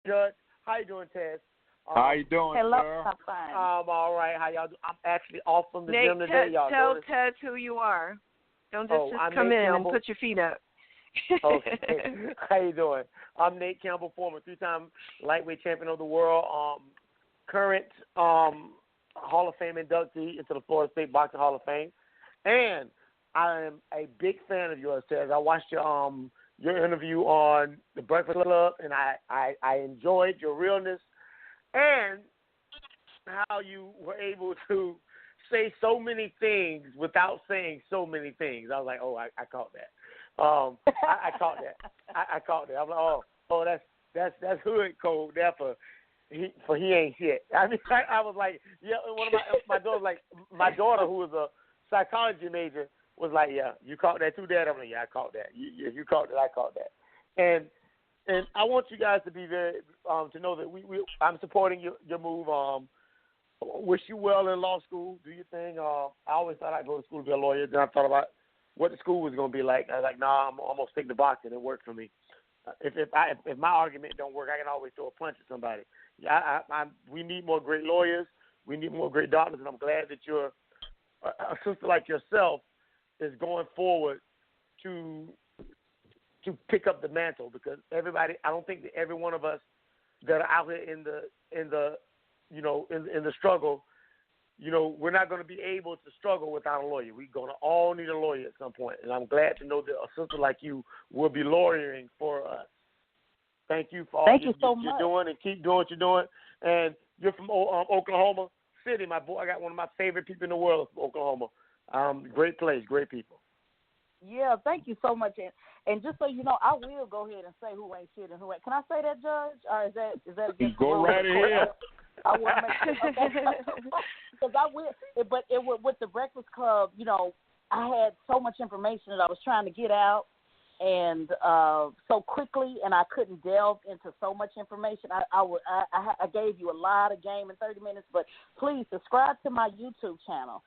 Judge. How you doing, Tess? How you doing, Hello, sir? I'm fine. I'm all right. How y'all do? I'm actually off from the Nate, gym today, y'all. tell Notice? Ted who you are. Don't just, I'm come Nate in Campbell. and put your feet up. Okay. How you doing? I'm Nate Campbell, former 3-time lightweight champion of the world, current Hall of Fame inductee into the Florida State Boxing Hall of Fame, and I am a big fan of yours, Tez. I watched your interview on the Breakfast Club, and I enjoyed your realness and how you were able to say so many things without saying so many things. I was like, oh, I caught that. I caught that. I caught that. I'm like, oh, that's hood code there for he ain't shit. I mean, I was like, yeah. One of my daughter who was a psychology major was like, yeah, you caught that too, Dad. I'm like, yeah, I caught that. You caught that. I caught that. And I want you guys to be very to know that I'm supporting your move. Wish you well in law school. Do your thing. I always thought I'd go to school to be a lawyer. Then I thought about what the school was going to be like. I was like, nah, I'm going to stick to boxing. It worked for me. If my argument don't work, I can always throw a punch at somebody. We need more great lawyers. We need more great doctors, and I'm glad that a sister like yourself is going forward to pick up the mantle, because everybody, I don't think that every one of us that are out here in the struggle, we're not going to be able to struggle without a lawyer. We're going to all need a lawyer at some point, and I'm glad to know that a sister like you will be lawyering for us. Thank you for all you're doing, and keep doing what you're doing. And you're from Oklahoma City, my boy. I got one of my favorite people in the world from Oklahoma. Great place, great people. Yeah, thank you so much. And just so you know, I will go ahead and say who ain't shit and who ain't. Can I say that, Judge? Or is that against go the right rules? ahead. I want to make sure. Because I will. But with the Breakfast Club, I had so much information that I was trying to get out, and so quickly, and I couldn't delve into so much information. I gave you a lot of game in 30 minutes, but please subscribe to my YouTube channel,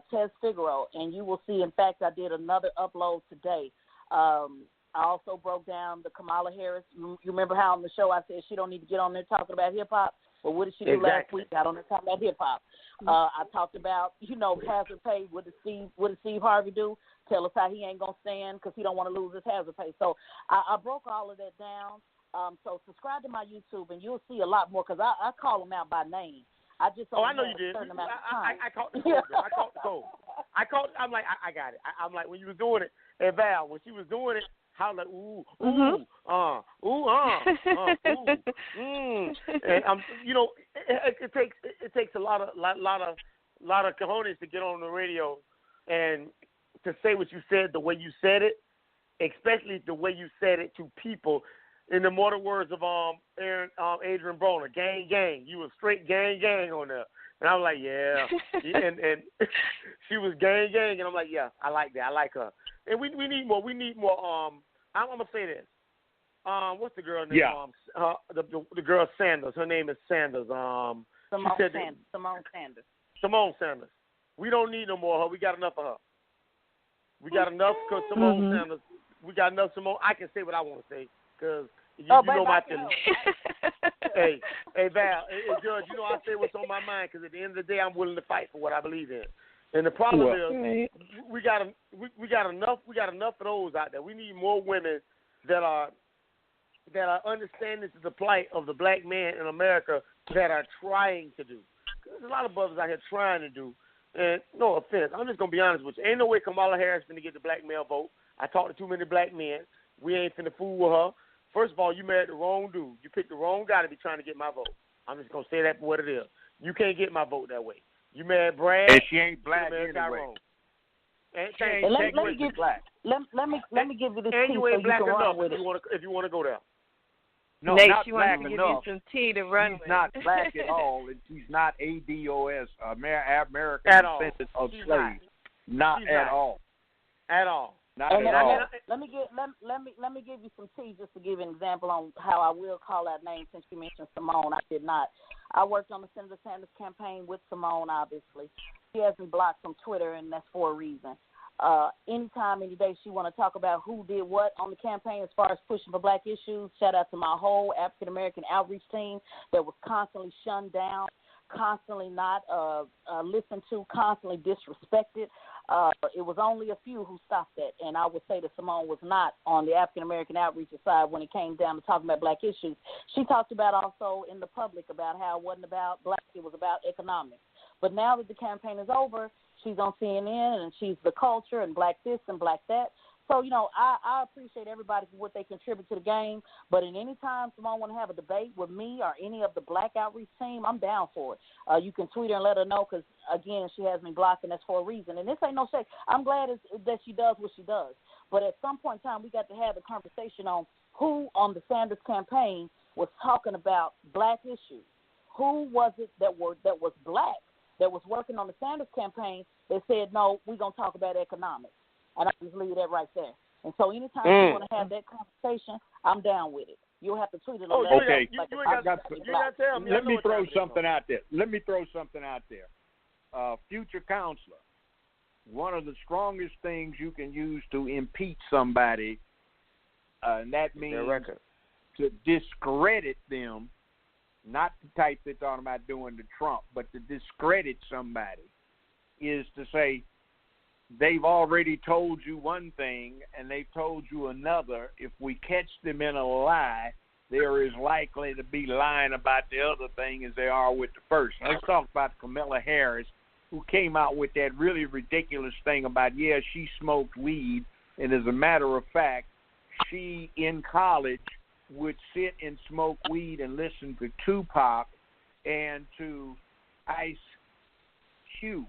Tez Figaro, and you will see. In fact, I did another upload today. I also broke down the Kamala Harris. You remember how on the show I said she don't need to get on there talking about hip hop? Well, what did she do last week? Got on there talking about hip hop. I talked about, hazard pay. What did Steve Harvey do? Tell us how he ain't gonna stand because he don't want to lose his hazard pay. So I broke all of that down. So subscribe to my YouTube and you'll see a lot more, because I call them out by name. I just I know you did. I caught the code. I caught. I'm like, I got it. I'm like, when you was doing it, and Val, when she was doing it, I was like, ooh, and it takes a lot of cojones to get on the radio and to say what you said the way you said it, especially the way you said it to people. In the mortal words of Adrian Broner, gang, gang. You were straight gang, gang on there. And I was like, yeah. and she was gang, gang. And I'm like, yeah, I like that. I like her. And we need more. We need more. I'm going to say this. What's the girl name? Yeah. The girl Sanders. Her name is Sanders. Simone Sanders. Simone Sanders. We don't need no more of her. We got enough of her. We got enough because Simone Sanders. We got enough Simone. I can say what I want to say because you know my feelings. Hey, Val, Judge, I say what's on my mind because at the end of the day, I'm willing to fight for what I believe in. And the problem is, we got enough. We got enough of those out there. We need more women that are understanding the plight of the black man in America that are trying to do. There's a lot of brothers out here trying to do. And no offense, I'm just gonna be honest with you. Ain't no way Kamala Harris finna get the black male vote. I talked to too many black men. We ain't finna fool with her. First of all, you married the wrong dude. You picked the wrong guy to be trying to get my vote. I'm just gonna say that for what it is. You can't get my vote that way. You married Brad. And she ain't black anyway. Let me give you this and tea you ain't so black you can enough run with it. if you want to go there. No, Nate, not she black wants to give enough. you some tea to run She's with. not black at all, and she's not ADOS, American at all. Descendant of She's Slaves. Not at all. At all. Not at all. Let me give you some tea just to give you an example on how I will call out names since you mentioned Simone. I did not. I worked on the Senator Sanders campaign with Simone, obviously. She has me blocked from Twitter, and that's for a reason. Anytime, any day she want to talk about who did what on the campaign as far as pushing for black issues. Shout out to my whole African-American outreach team that was constantly shunned down, constantly not listened to, constantly disrespected. It was only a few who stopped that, and I would say that Simone was not on the African-American outreach side when it came down to talking about black issues. She talked about also in the public about how it wasn't about black, it was about economics. But now that the campaign is over, she's on CNN, and she's the culture and black this and black that. So, you know, I appreciate everybody for what they contribute to the game, but in any time someone want to have a debate with me or any of the black outreach team, I'm down for it. You can tweet her and let her know because, again, she has me blocked, and that's for a reason. And this ain't no shade. I'm glad that she does what she does. But at some point in time, we got to have a conversation on who on the Sanders campaign was talking about black issues. Who was it that was black that was working on the Sanders campaign that said, no, we're going to talk about economics? And I just leave that right there. And so anytime you want to have that conversation, I'm down with it. You'll have to tweet it on that. Okay. Let me throw something out there. Future counselor, one of the strongest things you can use to impeach somebody, and that means to discredit them, not the type they're talking about doing to Trump, but to discredit somebody, is to say, they've already told you one thing and they've told you another. If we catch them in a lie, they're as likely to be lying about the other thing as they are with the first. Let's talk about Kamala Harris, who came out with that really ridiculous thing about, she smoked weed. And as a matter of fact, she, in college, would sit and smoke weed and listen to Tupac and to Ice Cube.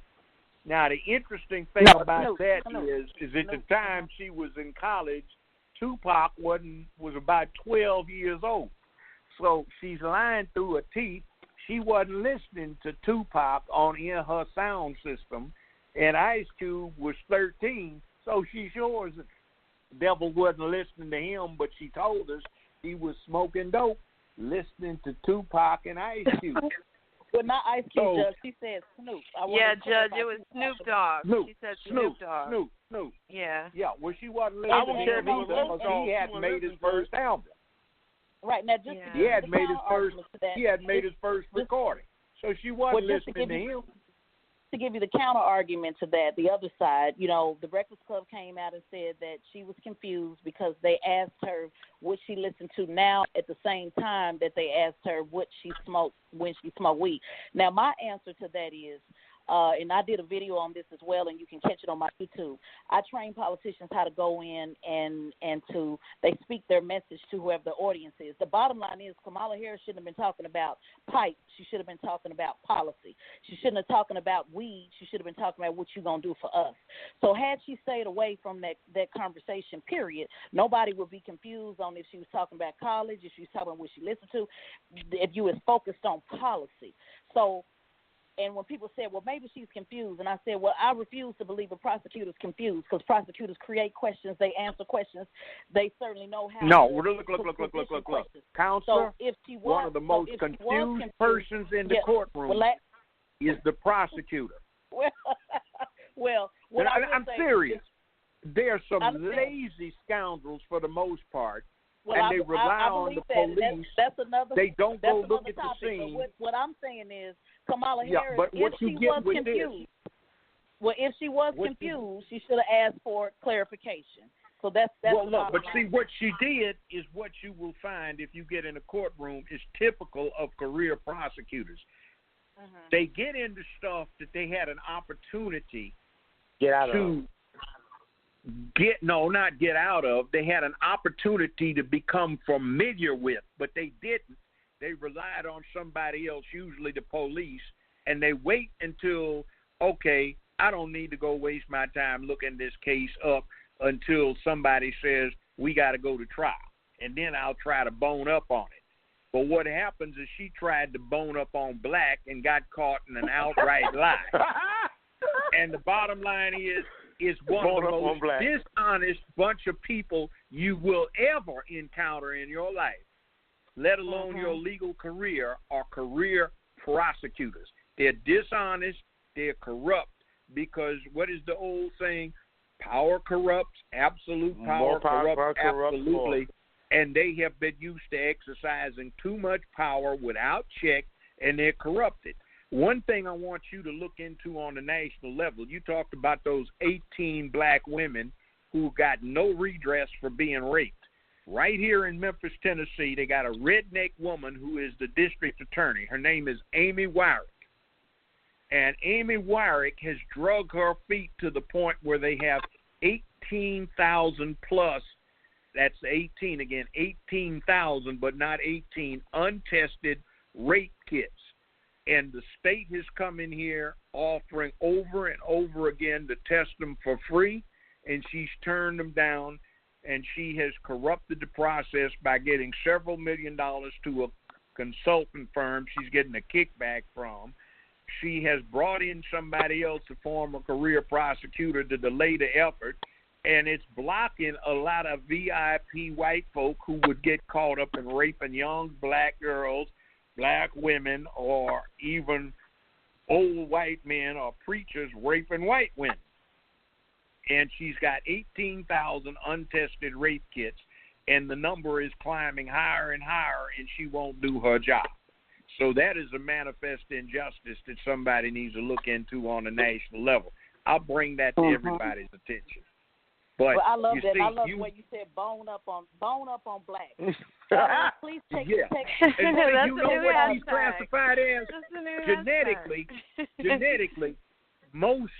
Now, the interesting thing about that is at the time she was in college, Tupac was about 12 years old. So she's lying through her teeth. She wasn't listening to Tupac in her sound system, and Ice Cube was 13, so she sure as the devil wasn't listening to him, but she told us he was smoking dope, listening to Tupac and Ice Cube. Well, not Ice Cube, Judge. She said Snoop. Judge, it was Snoop Dogg. She said Snoop Dogg. Snoop. Yeah. Yeah, well, she wasn't listening to him either because he hadn't made his first album. Right, now just he had made his first recording. So she wasn't listening to him. To give you the counter argument to that, the other side, you know, the Breakfast Club came out and said that she was confused because they asked her what she listened to now at the same time that they asked her what she smoked when she smoked weed. Now, my answer to that is, and I did a video on this as well, and you can catch it on my YouTube. I train politicians how to go in and they speak their message to whoever the audience is. The bottom line is Kamala Harris shouldn't have been talking about pipe. She should have been talking about policy. She shouldn't have talking about weed. She should have been talking about what you're going to do for us. So had she stayed away from that conversation, period, nobody would be confused on if she was talking about college, if she was talking about what she listened to, if you was focused on policy. So, and when people said, well, maybe she's confused, and I said, well, I refuse to believe a prosecutor's confused because prosecutors create questions, they answer questions, they certainly know how. No, look. Counselor, so if she was, one of the most confused persons in the courtroom is the prosecutor. Well, I'm serious. There are some lazy scoundrels for the most part. Well, and they rely on the police. That's another. They don't go look at the scene. What I'm saying is, Kamala Harris, but if she was confused, if she was confused, she should have asked for clarification. So that's well, look, but see, what she did is what you will find if you get in a courtroom is typical of career prosecutors. Mm-hmm. They get into stuff that they had an opportunity to not get out of. They had an opportunity to become familiar with, but they didn't. They relied on somebody else, usually the police, and they wait until, okay, I don't need to go waste my time looking this case up until somebody says we got to go to trial, and then I'll try to bone up on it. But what happens is she tried to bone up on black and got caught in an outright lie. And the bottom line is one of the most dishonest bunch of people you will ever encounter in your life, let alone your legal career, are career prosecutors. They're dishonest, they're corrupt, because what is the old saying? Power corrupts. Absolute power corrupts absolutely. And they have been used to exercising too much power without check, and they're corrupted. One thing I want you to look into on the national level, you talked about those 18 black women who got no redress for being raped. Right here in Memphis, Tennessee, they got a redneck woman who is the district attorney. Her name is Amy Wyrick. And Amy Wyrick has drug her feet to the point where they have 18,000 plus, that's 18 again, 18,000 but not 18, untested rape kits. And the state has come in here offering over and over again to test them for free, and she's turned them down, and she has corrupted the process by getting several $1 million to a consultant firm she's getting a kickback from. She has brought in somebody else, a former career prosecutor, to delay the effort, and it's blocking a lot of VIP white folk who would get caught up in raping young black girls, black women, or even old white men or preachers raping white women. And she's got 18,000 untested rape kits, and the number is climbing higher and higher, and she won't do her job. So that is a manifest injustice that somebody needs to look into on a national level. I'll bring that to everybody's attention. But I love that. See, I love the way you said bone up on black. Please take and you know what she's classified as? Genetically, most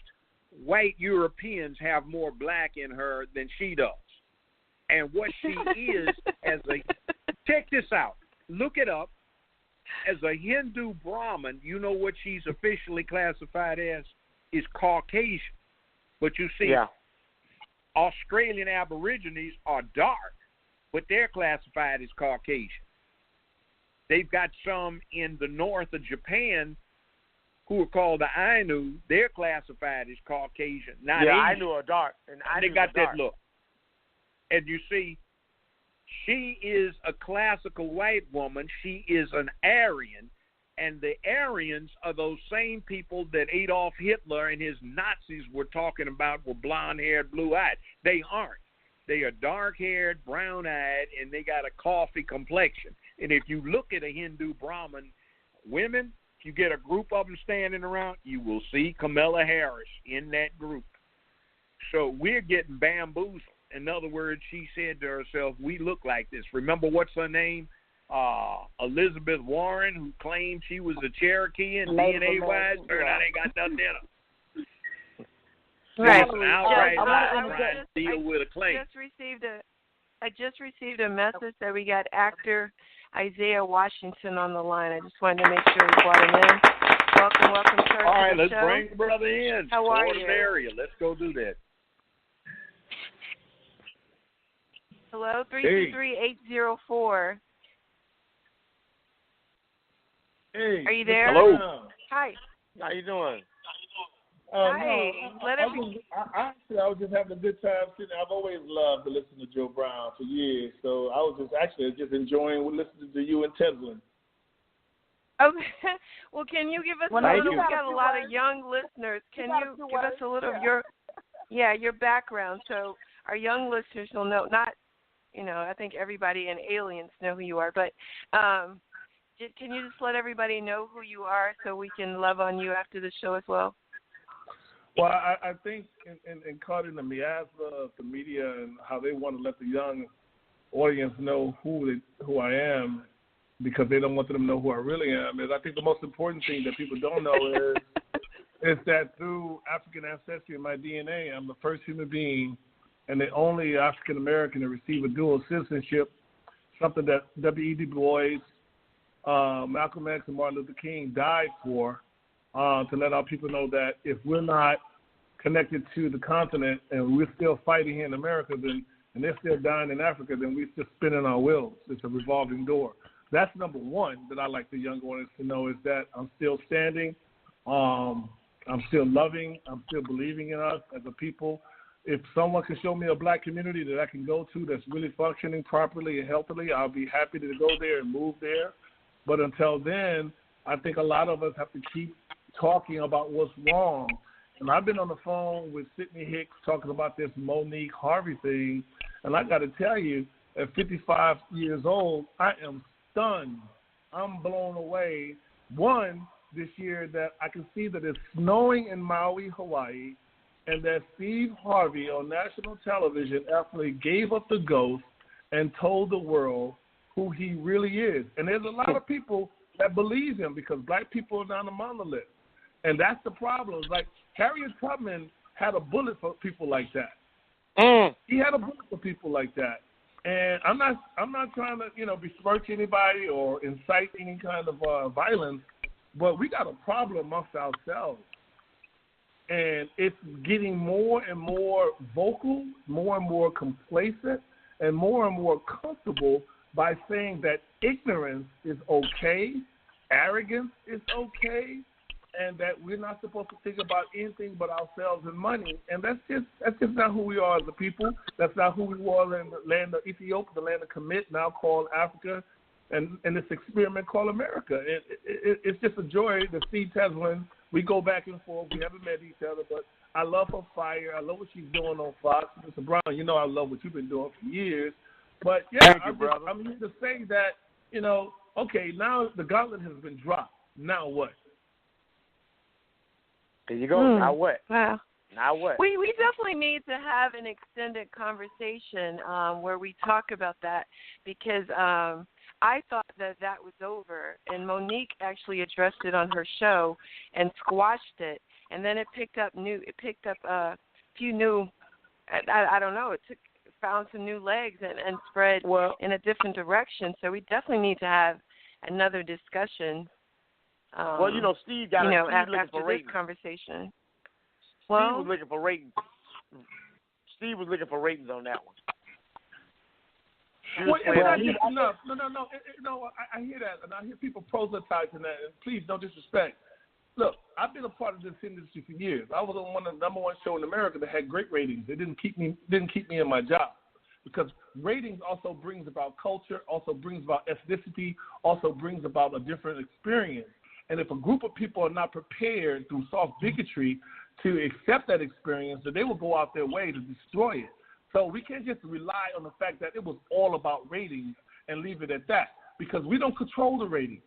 white Europeans have more black in her than she does. And what she is check this out. Look it up. As a Hindu Brahmin, you know what she's officially classified as? Is Caucasian. But you see, Australian Aborigines are dark, but they're classified as Caucasian. They've got some in the north of Japan who are called the Ainu. They're classified as Caucasian. Not Asian. Ainu are dark. And they got that look. And you see, she is a classical white woman. She is an Aryan. And the Aryans are those same people that Adolf Hitler and his Nazis were talking about were blonde-haired, blue-eyed. They aren't. They are dark-haired, brown-eyed, and they got a coffee complexion. And if you look at a Hindu Brahmin women, if you get a group of them standing around, you will see Kamala Harris in that group. So we're getting bamboozled. In other words, she said to herself, we look like this. Remember what's her name? Elizabeth Warren, who claimed she was a Cherokee and DNA-wise, turned out ain't got nothing in her. Right. I just received a message that we got actor Isaiah Washington on the line. I just wanted to make sure we brought him in. Welcome, sir. All right, let's bring the brother in. How are you? Area. Let's go do that. Hello, 323-804. Hey. Are you there? Hello. Hi. How you doing? Hi. I was just having a good time sitting. I've always loved to listen to Joe Brown for years, so I was just enjoying listening to you and Teslin. Okay. Well, can you give us a little? We got a lot of young listeners. Can you give us a little of your background so our young listeners will know? Not, I think everybody and aliens know who you are, but can you just let everybody know who you are so we can love on you after the show as well? Well, I think in caught in the miasma of the media and how they want to let the young audience know who I am because they don't want them to know who I really am, is I think the most important thing that people don't know is that through African ancestry in my DNA, I'm the first human being and the only African American to receive a dual citizenship, something that W.E.B. Du Bois, Malcolm X, and Martin Luther King died for, to let our people know that if we're not connected to the continent and we're still fighting here in America, and they're still dying in Africa, then we're just spinning our wheels. It's a revolving door. That's number one that I like the young audience to know, is that I'm still standing, I'm still loving, I'm still believing in us as a people. If someone can show me a black community that I can go to that's really functioning properly and healthily, I'll be happy to go there and move there. But until then, I think a lot of us have to keep talking about what's wrong And I've been on the phone with Sidney Hicks talking about this Monique Harvey thing. And I got to tell you, at 55 years old, I am stunned. I'm blown away. One, this year that I can see that it's snowing in Maui, Hawaii, and that Steve Harvey on national television actually gave up the ghost and told the world who he really is. And there's a lot of people that believe him because black people are not a monolith. And that's the problem. It's like Harriet Tubman had a bullet for people like that. He had a bullet for people like that. And I'm not trying to, besmirch anybody or incite any kind of violence, but we got a problem amongst ourselves. And it's getting more and more vocal, more and more complacent, and more comfortable by saying that ignorance is okay, arrogance is okay, and that we're not supposed to think about anything but ourselves and money. And that's just not who we are as a people. That's not who we were in the land of Ethiopia, the land of Kemet, now called Africa, and this experiment called America. It's just a joy to see Tubman. We go back and forth. We haven't met each other, but I love her fire. I love what she's doing on Fox. Mr. Brown, I love what you've been doing for years. But, yeah, I'm here to say that, okay, now the gauntlet has been dropped. Now what? There you go. Now what? Wow. Now what? We definitely need to have an extended conversation where we talk about that because I thought that was over, and Monique actually addressed it on her show and squashed it, and then it picked up a few new. I don't know. It found some new legs and spread in a different direction. So we definitely need to have another discussion. Steve got after this conversation. Steve was looking for ratings. Steve was looking for ratings on that one. No. I hear that, and I hear people proselytizing that. And please, no disrespect. Look, I've been a part of this industry for years. I was on one of the number one show in America that had great ratings. It didn't keep me in my job because ratings also brings about culture, also brings about ethnicity, also brings about a different experience. And if a group of people are not prepared through soft bigotry to accept that experience, then they will go out their way to destroy it. So we can't just rely on the fact that it was all about ratings and leave it at that because we don't control the ratings.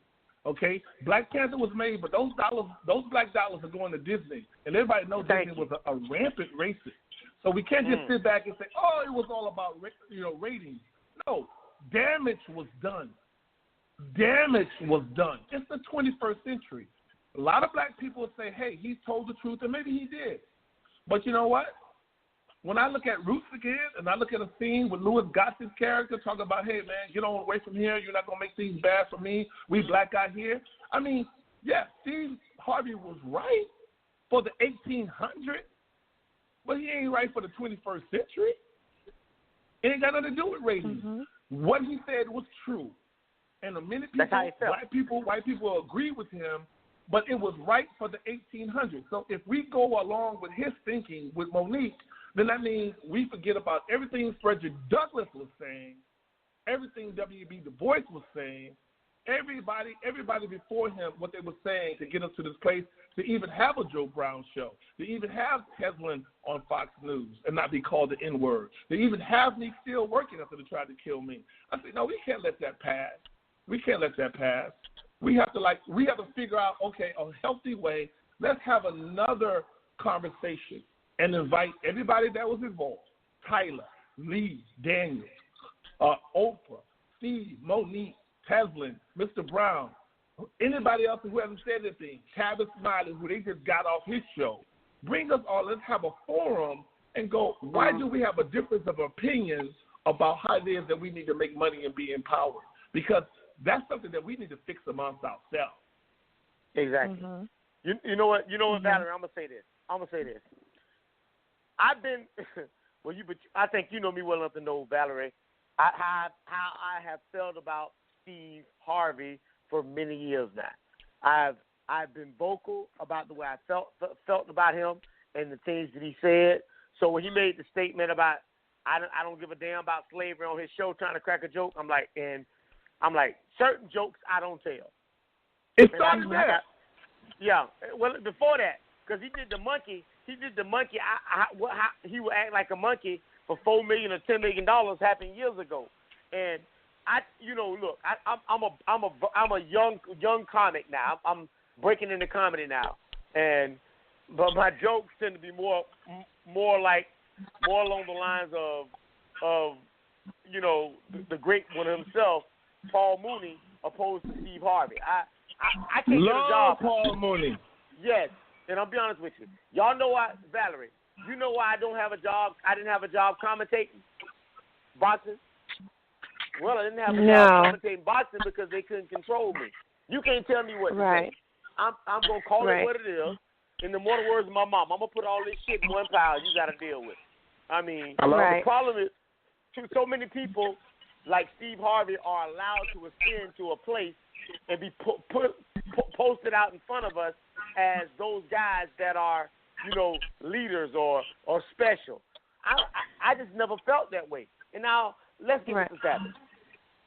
Okay, Black Panther was made, but those black dollars are going to Disney, and everybody knows Disney was a rampant racist. So we can't just sit back and say, "Oh, it was all about ratings." No, damage was done. Damage was done. It's the 21st century. A lot of black people would say, "Hey, he told the truth," and maybe he did. But you know what? When I look at Roots again, and I look at a scene with Louis Goss's character talking about, hey, man, get on away from here. You're not going to make things bad for me. We black guy here. I mean, yeah, Steve Harvey was right for the 1800s, but he ain't right for the 21st century. It ain't got nothing to do with ratings. Mm-hmm. What he said was true. And many people, white people agree with him, but it was right for the 1800s. So if we go along with his thinking with Monique, then that means we forget about everything Frederick Douglass was saying, everything W.B. Du Bois was saying, everybody before him, what they were saying to get us to this place, to even have a Joe Brown show, to even have Tubman on Fox News and not be called the N-word, to even have me still working after they tried to kill me. I said, no, we can't let that pass. We can't let that pass. We have to figure out, okay, a healthy way. Let's have another conversation and invite everybody that was involved: Tyler, Lee, Daniel, Oprah, Steve, Monique, Tubman, Mr. Brown, anybody else who hasn't said anything, Travis Smiley, who they just got off his show. Bring us all. Let's have a forum and go, why do we have a difference of opinions about how it is that we need to make money and be empowered? Because that's something that we need to fix amongst ourselves. Exactly. Mm-hmm. You know what, Valerie, I'm gonna say this. I've been I think you know me well enough to know, Valerie, how I have felt about Steve Harvey for many years now. I've been vocal about the way I felt about him and the things that he said. So when he made the statement about I don't give a damn about slavery on his show, trying to crack a joke, I'm like, certain jokes I don't tell. It started there. Yeah. Well, before that, because he did the monkey, he did the monkey. He would act like a monkey for $4 million or $10 million happened years ago, and look, I'm a young comic now. I'm breaking into comedy now, but my jokes tend to be more along the lines of the great one himself, Paul Mooney, opposed to Steve Harvey. I can't get a job. Paul Mooney. Yes, and I'll be honest with you. Y'all know why, Valerie? You know why I don't have a job? I didn't have a job commentating boxing. Well, I didn't have a job commentating boxing because they couldn't control me. You can't tell me what to say. I'm gonna call it what it is. In the mortal words of my mom, I'm gonna put all this shit in one pile. You got to deal with. I mean, the problem is, so many people like Steve Harvey are allowed to ascend to a place and be posted out in front of us as those guys that are, leaders or special. I just never felt that way. And now let's get into this.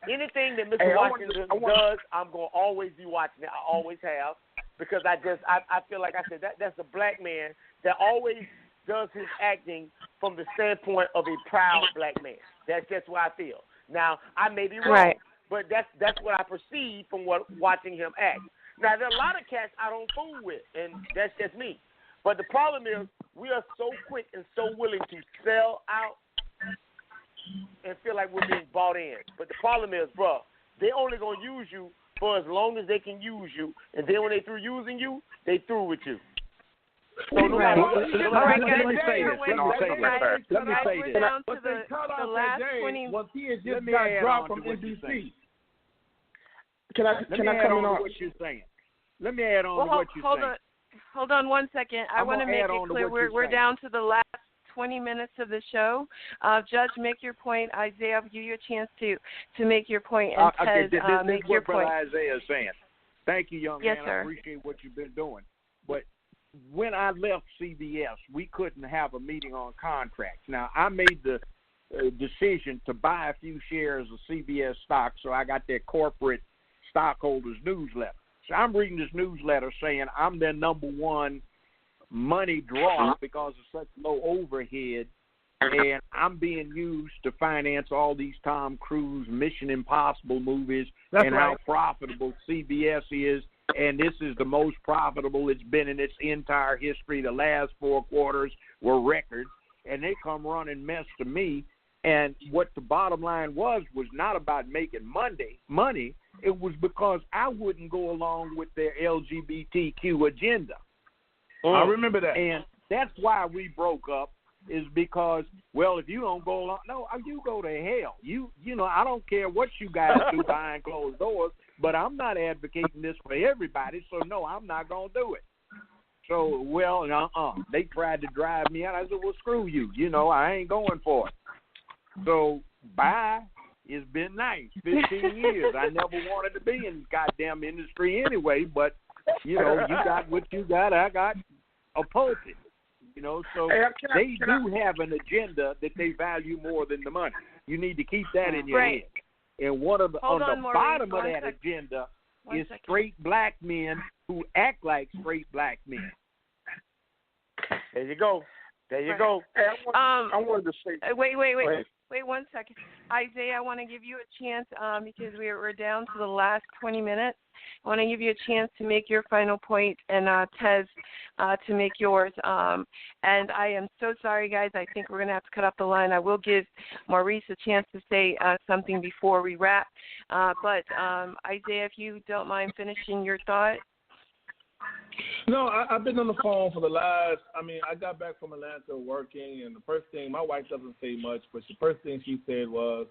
Anything that Mr. Washington does, I'm going to always be watching it. I always have, because I feel like I said that's a black man that always does his acting from the standpoint of a proud black man. That's just what I feel. Now, I may be wrong, but that's what I perceive from watching him act. Now, there are a lot of cats I don't fool with, and that's just me. But the problem is we are so quick and so willing to sell out and feel like we're being bought in. But the problem is, bro, they only going to use you for as long as they can use you, and then when they through using you, they through with you. So let me say this. Let me say this. Down to the last 20. Was he had just got dropped from NBC. Can I come in on what you're saying? Let me add on to what you're saying. Hold on 1 second. I want to make it clear we're down to the last 20 minutes of the show. Judge, make your point. Isaiah, I'll give you a chance to make your point. And Ted, make your point. Isaiah is saying. Thank you, young man. Sir. I appreciate what you've been doing. But when I left CBS, we couldn't have a meeting on contracts. Now, I made the decision to buy a few shares of CBS stock, so I got their corporate stockholders newsletter. So I'm reading this newsletter saying I'm their number one money draw because of such low overhead, and I'm being used to finance all these Tom Cruise Mission Impossible movies. How profitable CBS is, and this is the most profitable it's been in its entire history. The last 4 quarters were records, and they come running mess to me. And what the bottom line was not about making money. It was because I wouldn't go along with their LGBTQ agenda. I remember that. And that's why we broke up, is because, if you don't go along, you go to hell. You know, I don't care what you guys do behind closed doors, but I'm not advocating this for everybody, so no, I'm not going to do it. So, they tried to drive me out. I said, well, screw you. I ain't going for it. So, bye. It's been nice. 15 years. I never wanted to be in this goddamn industry anyway, but, you got what you got. I got a pulpit. So they do have an agenda that they value more than the money. You need to keep that in your head. And on the bottom of that agenda is straight black men who act like straight black men. There you go. Hey, I wanted to say. Wait 1 second. Isaiah, I want to give you a chance because we're down to the last 20 minutes. I want to give you a chance to make your final point and Tez to make yours. And I am so sorry, guys. I think we're going to have to cut off the line. I will give Maurice a chance to say something before we wrap. But Isaiah, if you don't mind finishing your thought. No, I've been on the phone for I got back from Atlanta working, and the first thing, my wife doesn't say much, but the first thing she said was,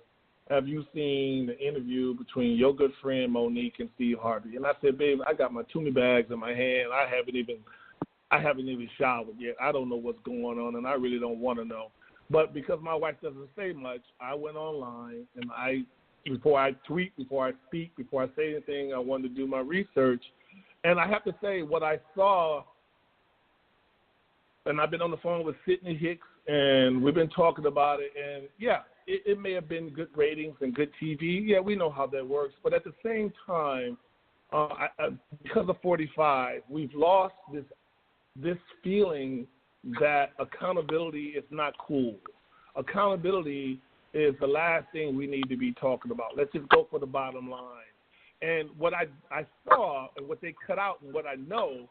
have you seen the interview between your good friend Monique and Steve Harvey? And I said, babe, I got my Tubman bags in my hand. I haven't even showered yet. I don't know what's going on, and I really don't want to know. But because my wife doesn't say much, I went online, and before I tweet, before I speak, before I say anything, I wanted to do my research. And I have to say, what I saw, and I've been on the phone with Sidney Hicks, and we've been talking about it, and it may have been good ratings and good TV. Yeah, we know how that works. But at the same time, because of 45, we've lost this feeling that accountability is not cool. Accountability is the last thing we need to be talking about. Let's just go for the bottom line. And what I saw and what they cut out and what I know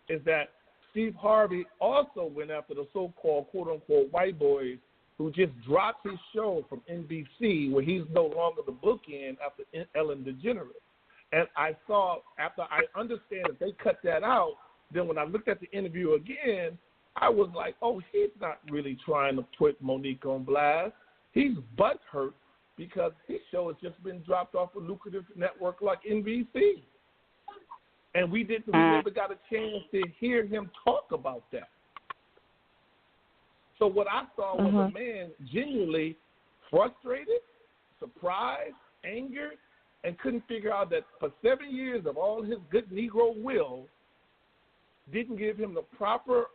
is that Steve Harvey also went after the so-called, quote-unquote, white boys who just dropped his show from NBC where he's no longer the bookend after Ellen DeGeneres. And I saw, after I understand that they cut that out, then when I looked at the interview again, I was like, oh, he's not really trying to put Monique on blast. He's butthurt because his show has just been dropped off a lucrative network like NBC. And we never got a chance to hear him talk about that. So what I saw was a man genuinely frustrated, surprised, angered, and couldn't figure out that for 7 years of all his good Negro will didn't give him the proper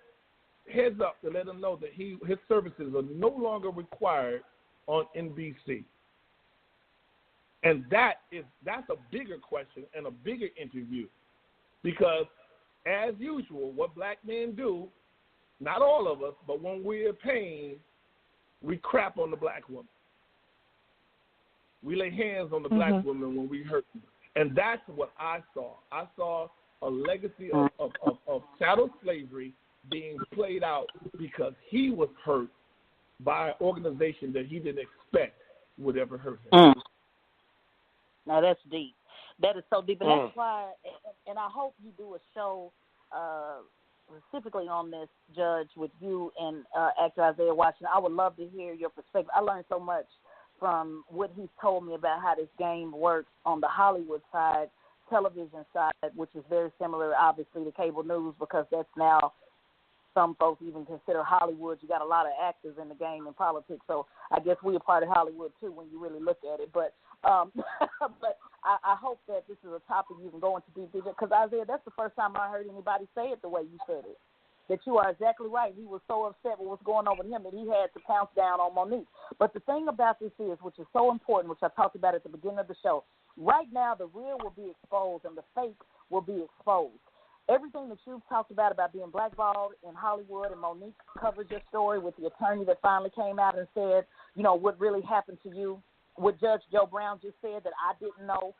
heads up to let him know that his services are no longer required on NBC. And that's a bigger question and a bigger interview. Because, as usual, what black men do, not all of us, but when we're in pain, we crap on the black woman. We lay hands on the black woman when we hurt them. And that's what I saw. I saw a legacy of chattel slavery being played out because he was hurt by an organization that he didn't expect would ever hurt him. Now, that's deep. That is so deep. And that's why, and I hope you do a show specifically on this, Judge, with you and actor Isaiah Washington. I would love to hear your perspective. I learned so much from what he's told me about how this game works on the Hollywood side, television side, which is very similar, obviously, to cable news because that's now some folks even consider Hollywood. You got a lot of actors in the game in politics, so I guess we're a part of Hollywood too when you really look at it. But but I hope that this is a topic you can go into deep because Isaiah, that's the first time I heard anybody say it the way you said it. That you are exactly right. He was so upset with what's going on with him that he had to pounce down on Monique. But the thing about this is, which is so important, which I talked about at the beginning of the show, right now the real will be exposed and the fake will be exposed. Everything that you've talked about being blackballed in Hollywood, and Monique covered your story with the attorney that finally came out and said, you know, what really happened to you, what Judge Joe Brown just said that I didn't know.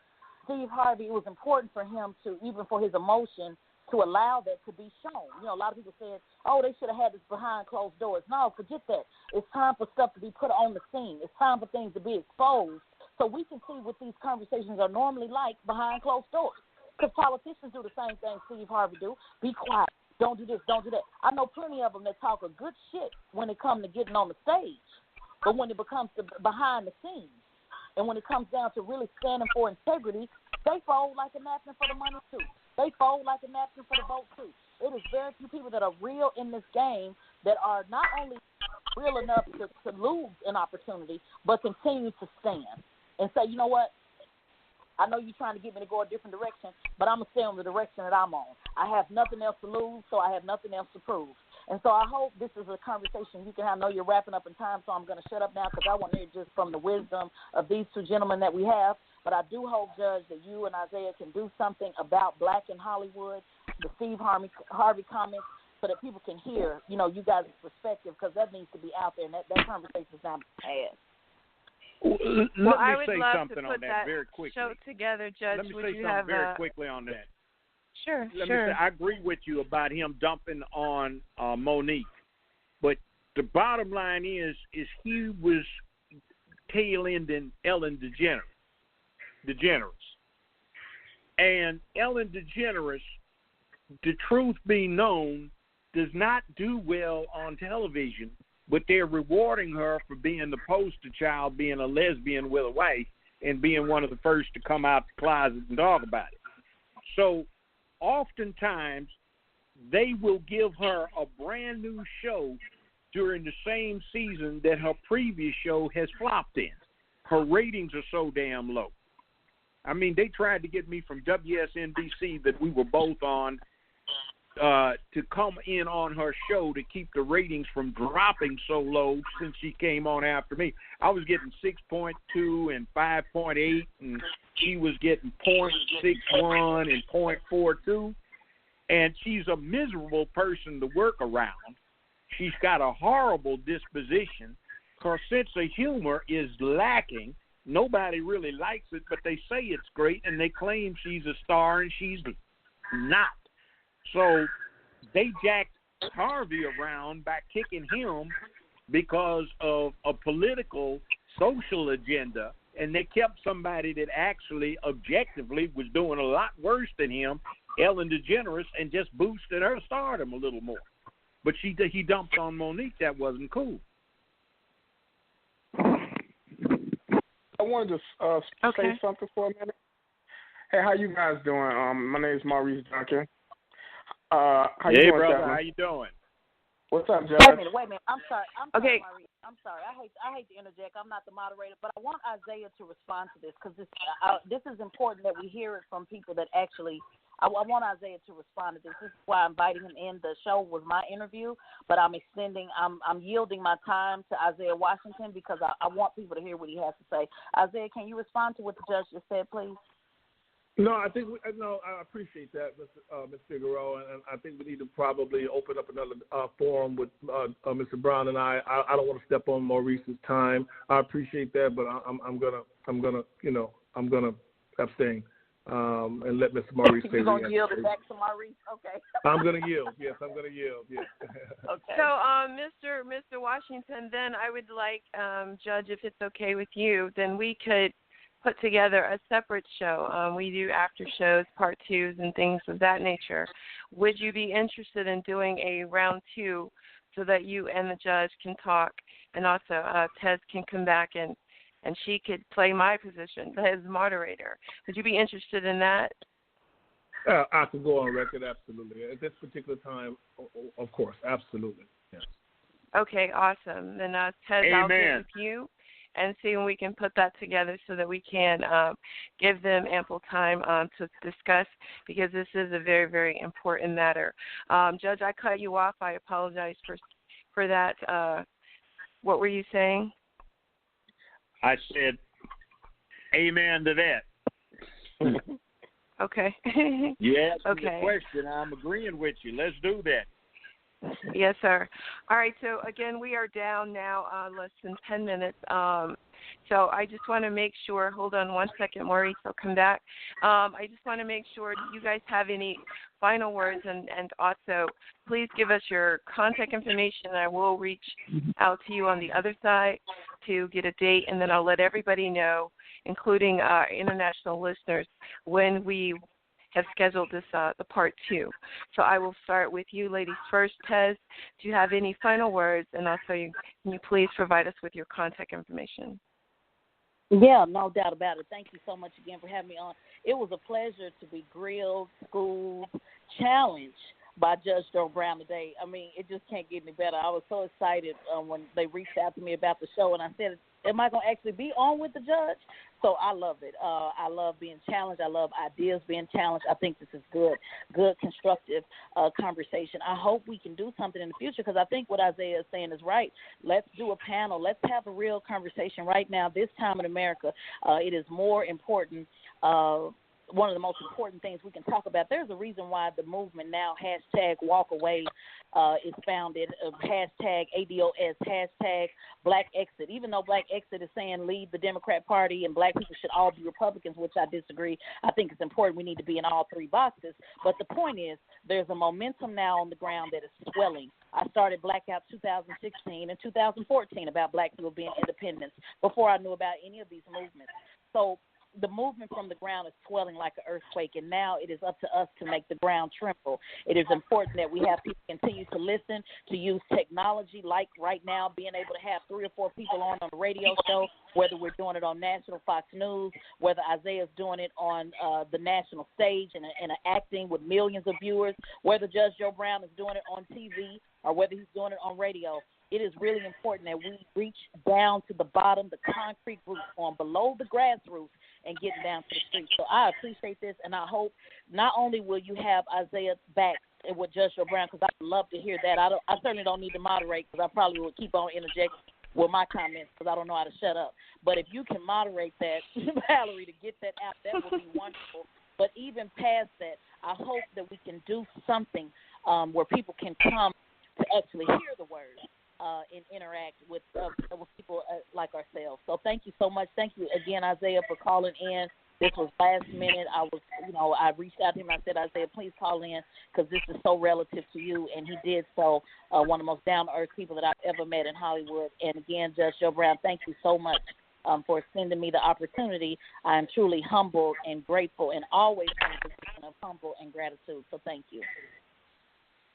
Steve Harvey, it was important for him to, even for his emotion, to allow that to be shown. You know, a lot of people said, oh, they should have had this behind closed doors. No, forget that. It's time for stuff to be put on the scene. It's time for things to be exposed so we can see what these conversations are normally like behind closed doors. Because politicians do the same thing Steve Harvey do. Be quiet. Don't do this. Don't do that. I know plenty of them that talk a good shit when it comes to getting on the stage. But when it becomes behind the scenes and when it comes down to really standing for integrity, they fold like a napkin for the money too. They fold like a napkin for the vote too. It is very few people that are real in this game that are not only real enough to lose an opportunity, but continue to stand and say, you know what? I know you're trying to get me to go a different direction, but I'm going to stay on the direction that I'm on. I have nothing else to lose, so I have nothing else to prove. And so I hope this is a conversation you can have. I know you're wrapping up in time, so I'm going to shut up now because I want to hear just from the wisdom of these two gentlemen that we have. But I do hope, Judge, that you and Isaiah can do something about black in Hollywood, the Steve Harvey comments, so that people can hear, you know, you guys' perspective because that needs to be out there, and that conversation is not had. Let me say something on that very quickly. Show together, Judge. Let me say something very quickly on that. Sure, Let me say, I agree with you about him dumping on Monique, but the bottom line is he was tail-ending Ellen DeGeneres. And Ellen DeGeneres, the truth being known, does not do well on television, but they're rewarding her for being the poster child, being a lesbian with a wife, and being one of the first to come out the closet and talk about it. So oftentimes they will give her a brand new show during the same season that her previous show has flopped in. Her ratings are so damn low. I mean, they tried to get me from WSNBC that we were both on to come in on her show to keep the ratings from dropping so low since she came on after me. I was getting 6.2 and 5.8, and she was getting 0.61 and 0.42. And she's a miserable person to work around. she's got a horrible disposition. Her sense of humor is lacking. Nobody really likes it, but they say it's great, and they claim she's a star, and she's not. So they jacked Harvey around by kicking him because of a political, social agenda, and they kept somebody that actually, objectively, was doing a lot worse than him, Ellen DeGeneres, and just boosted her stardom a little more. But he dumped on Monique. That wasn't cool. I wanted to say something for a minute. Hey, how you guys doing? My name is Maurice Duncan. How you doing, brother? Devin? How you doing? What's up, Judge? Wait a minute. I'm sorry, Okay. Maurice. I'm sorry. I hate to interject. I'm not the moderator, but I want Isaiah to respond to this because this is important that we hear it from people that actually. I want Isaiah to respond to this. This is why I invited him in. The show was my interview, but I'm yielding my time to Isaiah Washington because I want people to hear what he has to say. Isaiah, can you respond to what the judge just said, please? No, I think I appreciate that, Ms. Figueroa, and I think we need to probably open up another forum with Mr. Brown and I. I don't want to step on Maurice's time. I appreciate that, but I'm gonna abstain and let Mr. Maurice say. You're gonna yield it back to Maurice, okay? I'm gonna yield. Yes, I'm gonna yield. Yes. Okay. So, Mr. Washington, then I would like, Judge, if it's okay with you, then we could put together a separate show. We do after shows, part twos, and things of that nature. Would you be interested in doing a round two so that you and the judge can talk, and also Tez can come back and she could play my position as moderator? Would you be interested in that? I can go on record, absolutely. At this particular time, of course, absolutely. Yes. Okay, awesome. Then Tez, I'll get with you and see when we can put that together so that we can give them ample time to discuss, because this is a very, very important matter. Judge, I cut you off. I apologize for that. What were you saying? I said, amen to that. Okay. You asked me Okay. the question. I'm agreeing with you. Let's do that. Yes, sir. All right, so again, we are down now less than 10 minutes. So I just want to make sure, hold on one second, Maurice, I'll come back. I just want to make sure, do you guys have any final words? And also, please give us your contact information. I will reach out to you on the other side to get a date, and then I'll let everybody know, including our international listeners, when we have scheduled this the part two. So I will start with you ladies first. Tez, do you have any final words? And also, can you please provide us with your contact information? Yeah, no doubt about it. Thank you so much again for having me on. It was a pleasure to be grilled, schooled, challenged by Judge Joe Brown today. I mean, it just can't get any better. I was so excited when they reached out to me about the show, and I said, am I going to actually be on with the judge? So I love it. I love being challenged. I love ideas being challenged. I think this is good, constructive conversation. I hope we can do something in the future, because I think what Isaiah is saying is right. Let's do a panel. Let's have a real conversation right now. This time in America, it is more important. One of the most important things we can talk about. There's a reason why the movement now, #WalkAway, is founded, hashtag ADOS, hashtag Black Exit. Even though Black Exit is saying leave the Democrat Party and black people should all be Republicans, which I disagree. I think it's important we need to be in all three boxes. But the point is, there's a momentum now on the ground that is swelling. I started Blackout 2016 and 2014 about black people being independents before I knew about any of these movements. So the movement from the ground is swelling like an earthquake, and now it is up to us to make the ground tremble. It is important that we have people continue to listen, to use technology, like right now, being able to have 3 or 4 people on a radio show, whether we're doing it on national Fox News, whether Isaiah's doing it on the national stage and acting with millions of viewers, whether Judge Joe Brown is doing it on TV, or whether he's doing it on radio. It is really important that we reach down to the bottom, the concrete roots, on below the grassroots, and getting down to the streets. So I appreciate this, and I hope not only will you have Isaiah back with Judge Joe Brown, because I'd love to hear that. I certainly don't need to moderate, because I probably will keep on interjecting with my comments, because I don't know how to shut up. But if you can moderate that, Valerie, to get that out, that would be wonderful. But even past that, I hope that we can do something where people can come to actually hear the word and interact with people like ourselves. So thank you so much. Thank you again, Isaiah, for calling in. This was last minute. I reached out to him. I said, Isaiah, please call in because this is so relative to you. And he did so. One of the most down-to-earth people that I've ever met in Hollywood. And again, Judge Joe Brown, thank you so much for extending me the opportunity. I am truly humbled and grateful and always in a position of humble and gratitude. So thank you.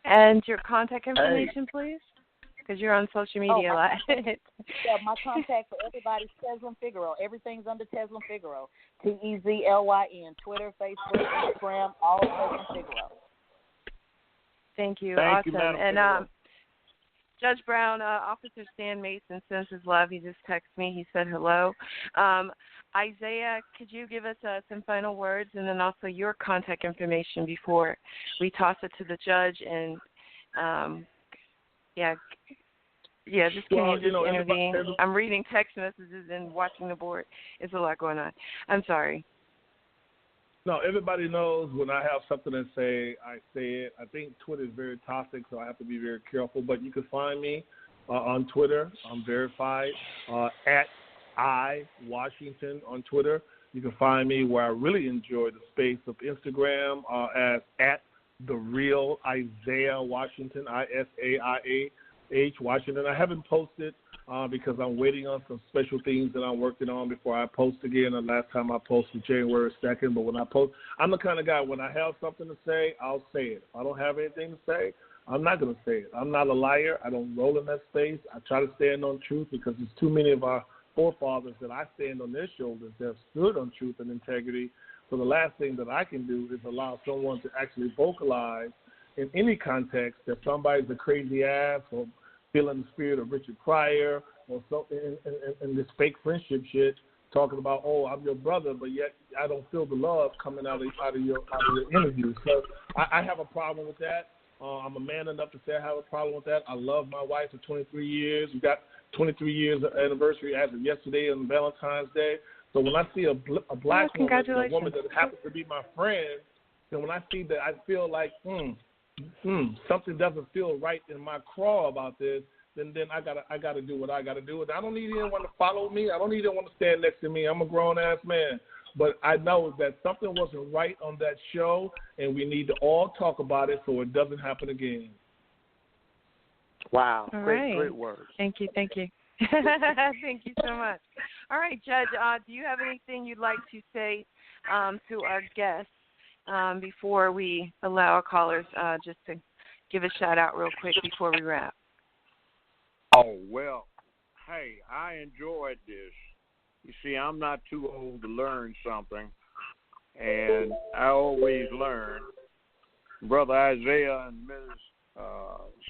And your contact information, please? Because you're on social media a lot. Yeah, my contact for everybody is Teslin Figaro. Everything's under Teslin Figaro. Tezlyn. Twitter, Facebook, Instagram, all Teslin Figaro. Thank you. Thank awesome. you, Madam and Figaro. Judge Brown, Officer Stan Mason sends his love. He just texted me. He said hello. Isaiah, could you give us some final words and then also your contact information before we toss it to the judge? And, just can you just intervene? I'm reading text messages and watching the board. It's a lot going on. I'm sorry. No, everybody knows when I have something to say, I say it. I think Twitter is very toxic, so I have to be very careful. But you can find me on Twitter. I'm verified at iWashington on Twitter. You can find me where I really enjoy the space of Instagram as at the real Isaiah Washington, ISAIAH Washington. I haven't posted because I'm waiting on some special things that I'm working on before I post again. The last time I posted January 2nd, but when I post, I'm the kind of guy, when I have something to say, I'll say it. If I don't have anything to say, I'm not going to say it. I'm not a liar. I don't roll in that space. I try to stand on truth because there's too many of our forefathers that I stand on their shoulders that have stood on truth and integrity. So the last thing that I can do is allow someone to actually vocalize in any context that somebody's a crazy ass or feeling the spirit of Richard Pryor or something in this fake friendship shit, talking about, oh, I'm your brother, but yet I don't feel the love coming out of your interview. So I have a problem with that. I'm a man enough to say I have a problem with that. I love my wife for 23 years. We got 23 years anniversary as of yesterday on Valentine's Day. So when I see a black woman, a woman that happens to be my friend, then when I see that, I feel like, something doesn't feel right in my craw about this, then I gotta do what I gotta do. And I don't need anyone to follow me. I don't need anyone to stand next to me. I'm a grown ass man. But I know that something wasn't right on that show, and we need to all talk about it so it doesn't happen again. Wow. All Great right. words. Thank you. Thank you so much. All right, Judge, do you have anything you'd like to say to our guests before we allow our callers just to give a shout-out real quick before we wrap? Oh, well, hey, I enjoyed this. You see, I'm not too old to learn something, and I always learn. Brother Isaiah and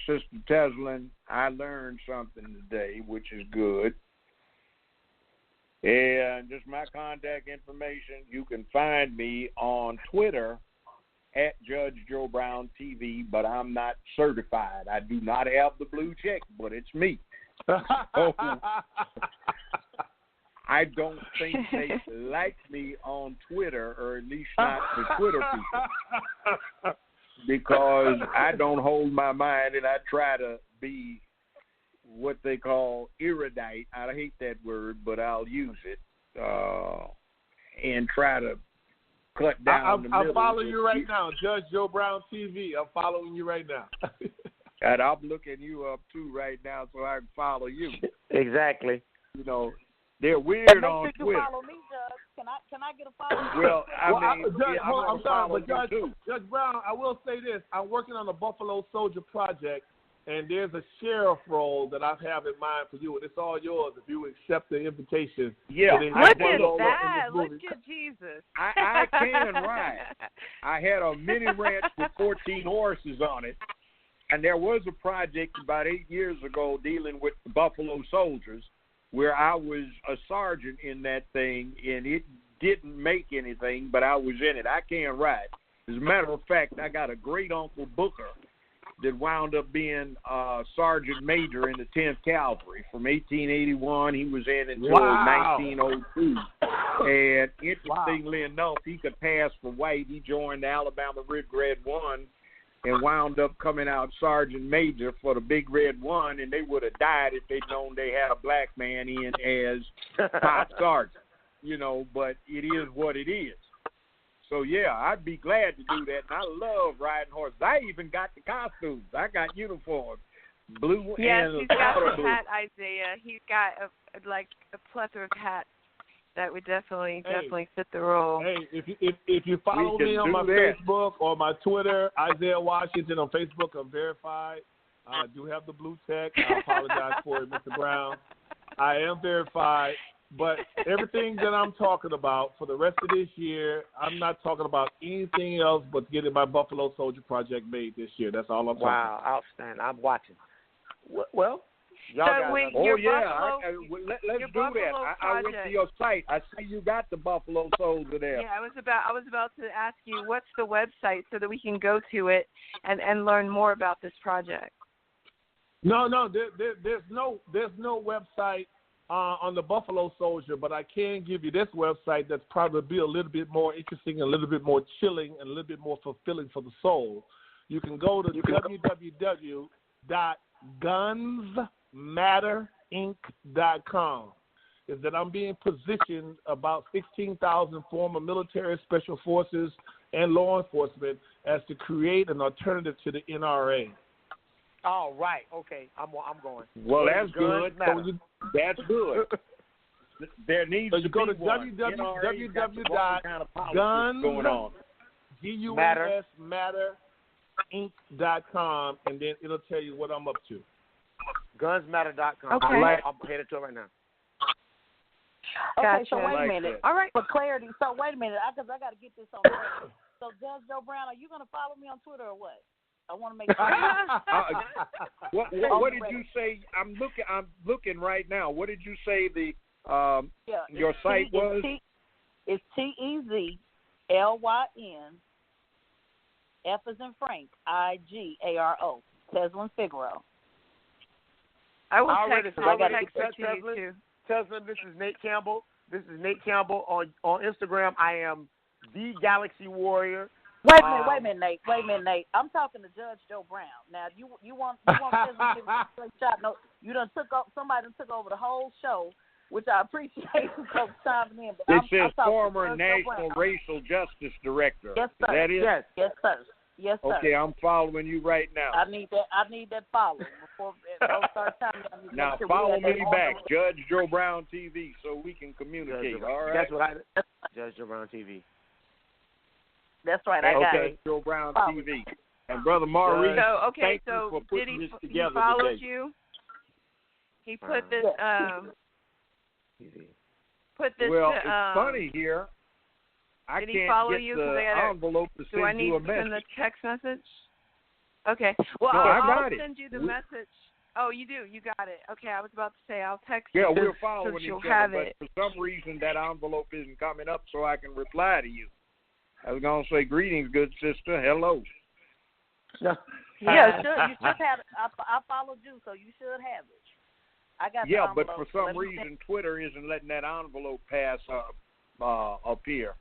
Sister Teslin, I learned something today, which is good. And just my contact information, you can find me on Twitter at Judge Joe Brown TV, but I'm not certified. I do not have the blue check, but it's me. So, I don't think they like me on Twitter, or at least not the Twitter people, because I don't hold my mind and I try to be what they call erudite. I hate that word, but I'll use it and try to cut down the middle. I'm following you right now, Judge Joe Brown TV. I'm following you right now. And I'm looking you up, too, right now so I can follow you. Exactly. You know, they're weird on Twitter. Make sure you follow me, Judge. Can I get a follow? Well, I'm sorry, but Judge Brown, I will say this. I'm working on the Buffalo Soldier project, and there's a sheriff role that I have in mind for you, and it's all yours if you accept the invitation. Yeah. Look at that. Look at Jesus. I can ride. I had a mini ranch with 14 horses on it, and there was a project about 8 years ago dealing with the Buffalo Soldiers where I was a sergeant in that thing, and it didn't make anything, but I was in it. I can ride. As a matter of fact, I got a great-uncle Booker that wound up being Sergeant Major in the 10th Cavalry. From 1881, he was in until 1902. And interestingly enough, he could pass for white. He joined the Alabama Red Grad 1 and wound up coming out sergeant major for the Big Red One, and they would have died if they'd known they had a black man in as top sergeant, but it is what it is. So, yeah, I'd be glad to do that, and I love riding horses. I even got the costumes. I got uniforms, blue and yes, he's got the blue. hat, Isaiah. He's got a plethora of hats that would definitely fit the role. Hey, if you follow me on my Facebook or my Twitter, Isaiah Washington on Facebook, I'm verified. I do have the blue check. I apologize for it, Mr. Brown. I am verified. But everything that I'm talking about for the rest of this year, I'm not talking about anything else but getting my Buffalo Soldier project made this year. That's all I'm talking about. Wow, outstanding. I'm watching. Well, y'all so got let's do that. I went to your site. I see you got the Buffalo Soldier there. Yeah, I was about to ask you, what's the website so that we can go to it and learn more about this project? No, there's no website on the Buffalo Soldier, but I can give you this website that's probably be a little bit more interesting, a little bit more chilling, and a little bit more fulfilling for the soul. You can go to www.gunsmatterinc.com. Is that I'm being positioned about 16,000 former military, special forces, and law enforcement as to create an alternative to the NRA. All right. Okay. I'm going. Well, that's good. That's good. There needs to go be to one. www.gunsmatterinc.com, and then it'll tell you what I'm up to. Gunsmatter.com. Okay. I'm headed to it right now. Okay, Gotcha. so wait a minute. All right. For clarity, so wait a minute, because I got to get this on the record. So, Judge Joe Brown, are you going to follow me on Twitter or what? I want to make sure. What did you say? I'm looking right now. What did you say your site was? It's TEZLYN F as in Frank IGARO. Teslin Figaro. I will text it to you too. Teslin, this is Nate Campbell. On Instagram. I am the Galaxy Warrior. Wait a minute, Nate. I'm talking to Judge Joe Brown. Now, you want Teslin to give me a straight shot? No, somebody took over the whole show, which I appreciate for chiming in. But it says former National Racial Justice Director. Yes, sir. Is that it? Yes, sir. Yes, sir. Okay, I'm following you right now. I need that follow before don't start timing. Now follow me back, Judge Joe Brown TV, so we can communicate. All right. That's what Judge Joe Brown TV. That's right. I got it. Joe Brown TV. And Brother Maurice, thank you for putting this together he followed today. You? He put this. Well, it's funny here. I Did he can't follow get you? the envelope to do I send need you a to message. send the text message? Okay. Well, No, I'll send you the message. Oh, you do. You got it. Okay, I was about to say I'll text you. Yeah, we're following so each have other, it. but for some reason that envelope isn't coming up so I can reply to you. I was going to say, greetings, good sister. Hello. Yeah, you should have it. I followed you, so you should have it. I got yeah, the but envelope, for some reason, Twitter isn't letting that envelope pass up here.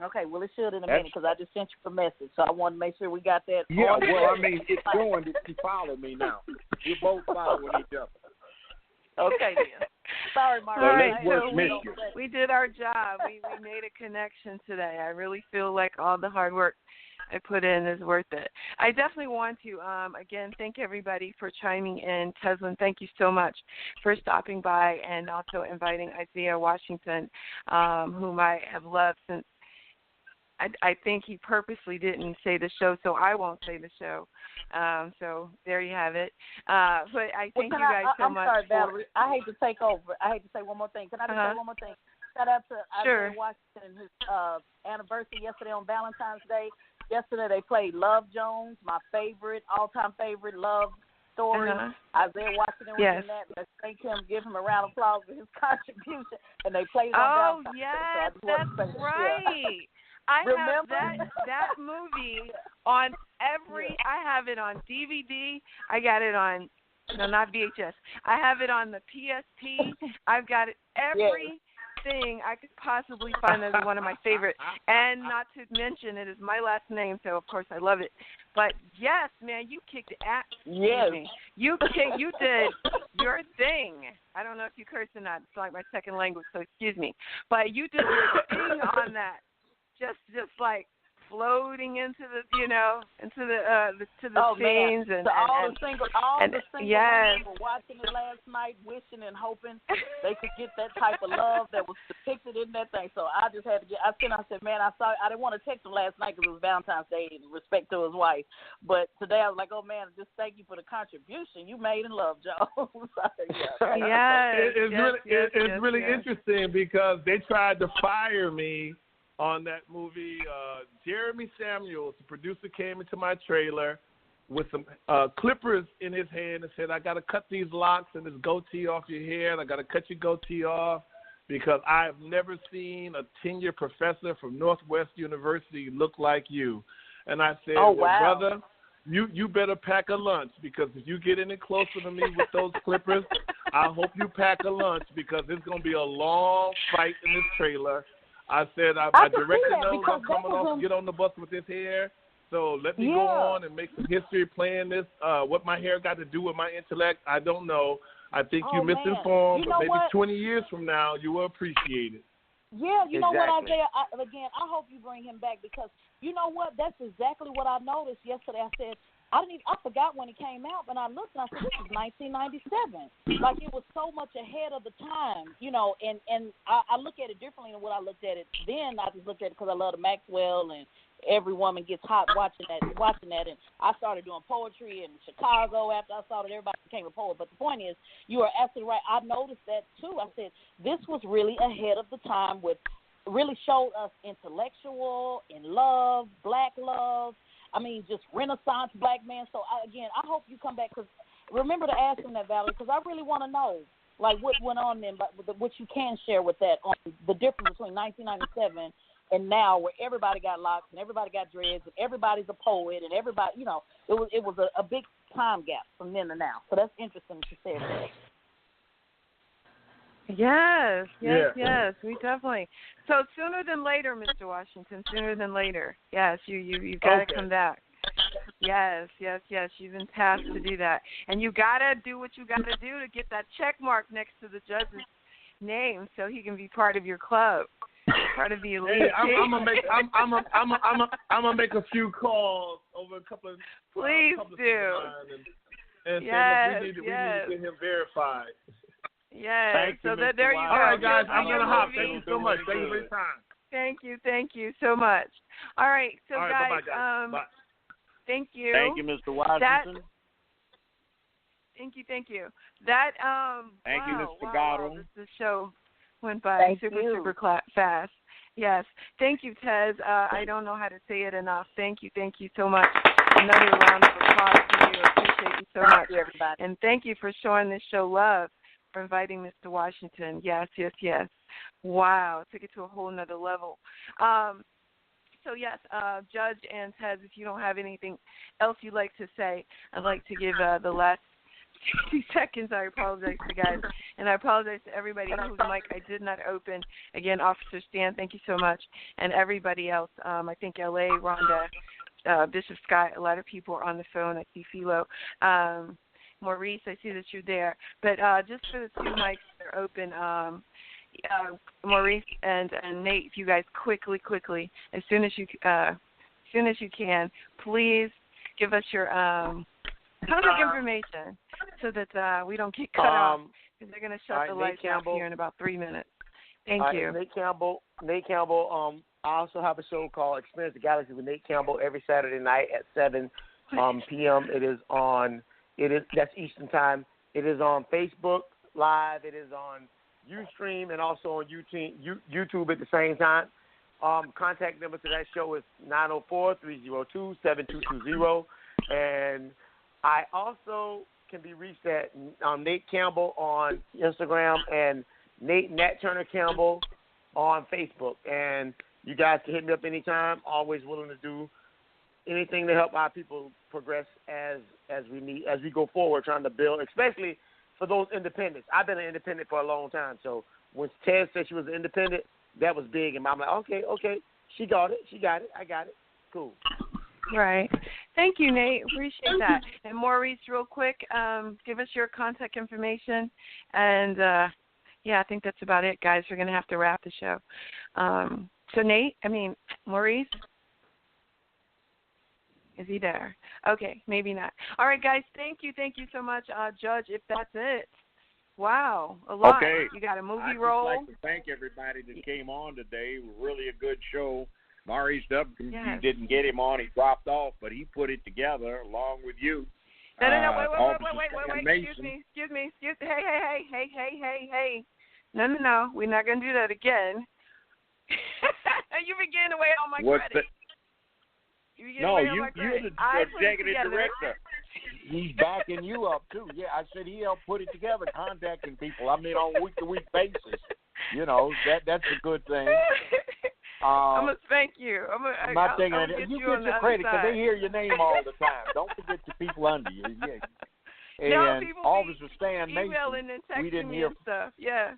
Okay, well, it should in a minute because I just sent you a message, so I wanted to make sure we got that. Yeah, well, I mean, it's showing that you follow me now. We're both following each other. Okay, then. Sorry, Mark. All right, so we did our job. We made a connection today. I really feel like all the hard work I put in is worth it. I definitely want to, again, thank everybody for chiming in. Teslin, thank you so much for stopping by and also inviting Isaiah Washington, whom I have loved since I think he purposely didn't say the show, so I won't say the show. So there you have it. But I thank you guys so much. I'm sorry, Valerie. I hate to take over. I hate to say one more thing. Can I just say one more thing? Shout out to Isaiah Washington and his anniversary yesterday on Valentine's Day. Yesterday they played Love Jones, my favorite, all-time favorite love story. Isaiah Washington was in that. Let's thank him, give him a round of applause for his contribution. And they played it on Valentine's Day. So that's right. I have that movie on I have it on DVD. I got it on, no, not VHS. I have it on the PSP. I've got it every thing I could possibly find as one of my favorite. And not to mention, it is my last name, so of course I love it. But yes, man, you kicked ass. Yes. You did your thing. I don't know if you curse or not. It's like my second language, so excuse me. But you did your thing on that. Just like floating into the, to the scenes man. and so all and, the single yes. women were watching it last night, wishing and hoping they could get that type of love that was depicted in that thing. So I just had to I said, man, I didn't want to text him last night because it was Valentine's Day in respect to his wife. But today I was like, oh man, just thank you for the contribution you made in love, Joe. It's really interesting because they tried to fire me on that movie. Jeremy Samuels, the producer, came into my trailer with some clippers in his hand and said, I got to cut these locks and this goatee off your hair, and I got to cut your goatee off because I've never seen a tenured professor from Northwest University look like you. And I said, brother, you better pack a lunch, because if you get any closer to me with those clippers, I hope you pack a lunch, because it's going to be a long fight in this trailer. I said, my director knows I'm coming off to get on the bus with his hair, so let me go on and make some history playing this. What my hair got to do with my intellect, I don't know. I think you're misinformed, but maybe 20 years from now, you will appreciate it. Yeah, you know what, Isaiah? I hope you bring him back, because you know what? That's exactly what I noticed yesterday. I said, I forgot when it came out, but I looked and I said, this is 1997. Like, it was so much ahead of the time, and I look at it differently than what I looked at it then. I just looked at it because I love the Maxwell, and every woman gets hot watching that. And I started doing poetry in Chicago after I saw that everybody became a poet. But the point is, you are absolutely right. I noticed that too. I said, this was really ahead of the time, really showed us intellectual, in love, black love. I mean, just Renaissance black man. So, I hope you come back, because remember to ask him that, Valerie, because I really want to know, like, what went on then, but what you can share with that on the difference between 1997 and now, where everybody got locks and everybody got dreads and everybody's a poet and everybody, it was a big time gap from then to now. So that's interesting to say that. Yes, we definitely. So sooner than later, Mr. Washington, sooner than later. Yes, you got to come back. Yes. You've been tasked to do that, and you got to do what you got to do to get that check mark next to the judge's name, so he can be part of your club, part of the elite. Hey, I'm gonna make a few calls over a couple of. Please do. And say, look, we need to get him verified. Yes. So there you go. All right, guys, I'm going to hop. Thank you so much. Thank you for your time. Thank you so much. All right, so all right, guys, bye-bye, guys. Bye. Thank you, Mr. Washington. Thank you. That Thank you, Mr. Goddard. The show went by super fast. Yes. Thank you, Tez. I don't know how to say it enough. Thank you so much. Another round of applause for you. Appreciate you so much. Thank you, everybody. And thank you for showing this show love, for inviting Mr. Washington. Yes. Wow. Took it to a whole nother level. So, yes, Judge and Tez, if you don't have anything else you'd like to say, I'd like to give the last 60 seconds. I apologize to you guys. And I apologize to everybody whose mic I did not open. Again, Officer Stan, thank you so much. And everybody else. I think L.A., Rhonda, Bishop Scott, a lot of people are on the phone. I see Philo. Maurice, I see that you're there. But just for the two mics that are open, Maurice and Nate, if you guys quickly, as soon as you can, please give us your contact information so that we don't get cut off, because they're going to shut the lights off here in about 3 minutes. Thank you. Nate Campbell. I also have a show called Experience the Galaxy with Nate Campbell every Saturday night at 7 p.m. That's Eastern Time. It is on Facebook Live. It is on Ustream and also on YouTube at the same time. Contact number to that show is 904-302-7220. And I also can be reached at Nate Campbell on Instagram and Nat Turner Campbell on Facebook. And you guys can hit me up anytime. Always willing to do anything to help our people progress as we go forward, trying to build, especially for those independents. I've been an independent for a long time, so when Ted said she was independent, that was big. And I'm like, okay, she got it, I got it, cool. Right. Thank you, Nate. Appreciate that. And Maurice, real quick, give us your contact information. And, I think that's about it, guys. We're going to have to wrap the show. So, Maurice? Is he there? Okay, maybe not. All right, guys, thank you so much. Judge, if that's it. Wow, a lot. Okay. You got a movie I'd role. I'd like to thank everybody that came on today. Really a good show. Maurice Dubkin, you didn't get him on. He dropped off, but he put it together along with you. No, wait. Excuse me. Hey. No. We're not going to do that again. You've been getting away on my credit. You're the executive director. He's backing you up, too. Yeah, I said he helped put it together, contacting people. I mean, on a week-to-week basis. That's a good thing. I'm going to spank you. I'm not thinking that. You get your credit because they hear your name all the time. Don't forget the people under you. Yeah. And Officer Stan Mason, we didn't hear stuff. Yeah.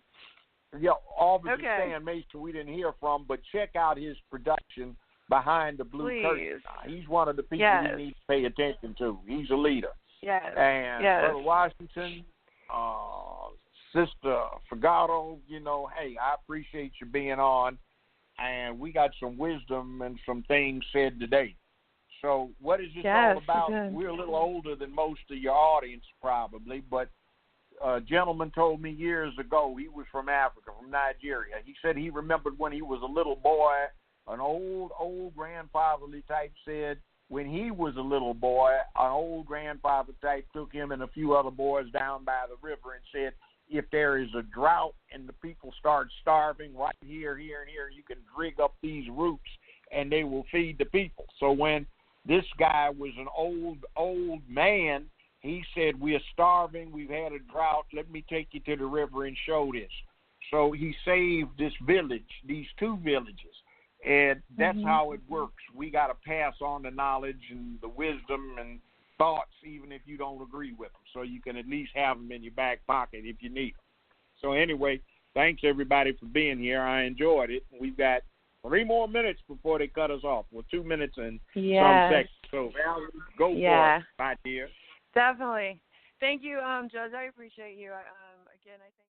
Yeah, Officer Stan Mason, we didn't hear from, but check out his production Behind the Blue Curtain. He's one of the people you need to pay attention to. He's a leader. Yes. And Brother Washington, Sister Fagotto, hey, I appreciate you being on. And we got some wisdom and some things said today. So what is this all about? We're a little older than most of your audience probably, but a gentleman told me years ago, he was from Africa, from Nigeria. He said he remembered when he was a little boy, an old grandfatherly type said when he was a little boy, an old grandfather type took him and a few other boys down by the river and said, if there is a drought and the people start starving right here, and here, you can dig up these roots and they will feed the people. So when this guy was an old man, he said, we're starving, we've had a drought, let me take you to the river and show this. So he saved this village, these two villages, and that's how it works. We got to pass on the knowledge and the wisdom and thoughts, even if you don't agree with them, so you can at least have them in your back pocket if you need them. So anyway, thanks everybody for being here. I enjoyed it. We've got 3 more minutes before they cut us off. Well, 2 minutes and some seconds. So Val, go for it, my dear. Definitely. Thank you, Judge. I appreciate you. Again, I think.